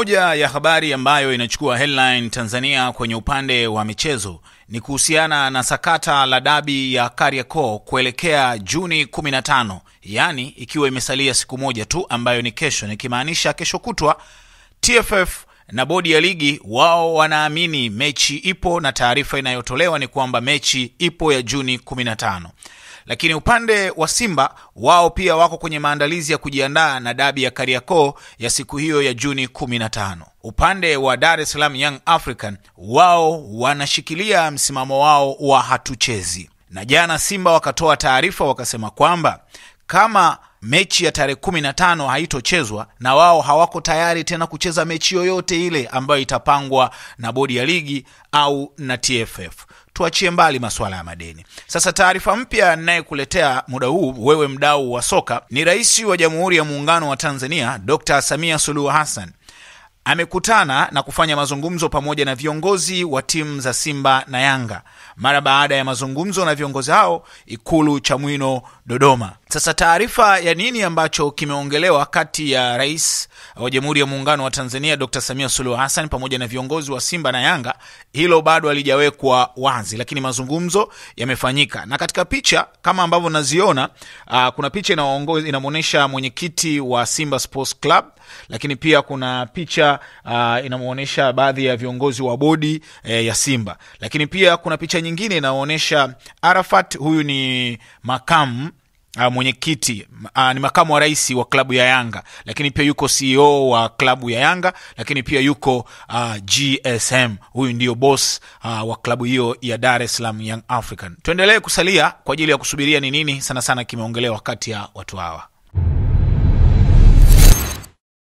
Moja ya habari ambayo inachukua headline Tanzania kwenye upande wa michezo ni kuhusiana na sakata la dabi ya Kariakoo kuelekea Juni 15, yani ikiwa imesalia siku moja tu ambayo ni kesho, nikimaanisha kesho kutwa. TFF na bodi ya ligi wao wanaamini mechi ipo na taarifa inayotolewa ni kwamba mechi ipo ya Juni 15. Lakini upande wa Simba wao pia wako kwenye maandalizi ya kujiandaa na dabi ya Kariakoo ya siku hiyo ya Juni 15. Upande wa Dar es Salaam Young African wao wanashikilia msimamo wao wa hatuchezi. Na jana Simba wakatoa taarifa wakasema kwamba kama mechi ya tarehe 15 haitochezwa, na wao hawako tayari tena kucheza mechi yoyote ile ambayo itapangwa na bodi ya ligi au na TFF. Tuachie mbali masuala ya madeni. Sasa taarifa mpya ninayekuletea muda huu wewe mdau wa soka ni Rais wa Jamhuri ya Muungano wa Tanzania Dr. Samia Suluhu Hassan amekutana na kufanya mazungumzo pamoja na viongozi wa timu za Simba na Yanga. Mara baada ya mazungumzo na viongozi hao Ikulu Chamwino Dodoma. Sasa taarifa ya nini ambacho kimeongelewa kati ya Rais wa Jamhuri ya Muungano wa Tanzania Dr. Samia Suluhu Hassan pamoja na viongozi wa Simba na Yanga, hilo bado halijawekwa wazi, lakini mazungumzo yamefanyika. Na katika picha kama ambavyo naziona, kuna picha inamuonesha mwenyekiti wa Simba Sports Club, lakini pia kuna picha inamuonesha baadhi ya viongozi wa bodi ya Simba. Lakini pia kuna picha nyingine inaonyesha Arafat, huyu ni makamu mwenyekiti, ni makamu wa rais wa klabu ya Yanga, lakini pia yuko CEO wa klabu ya Yanga, lakini pia yuko GSM, huyu ndio boss wa klabu hiyo ya Dar es Salaam Young African. Tuendelee kusalia kwa ajili ya kusubiria ni nini sana kimeongelewa kati ya watu hawa.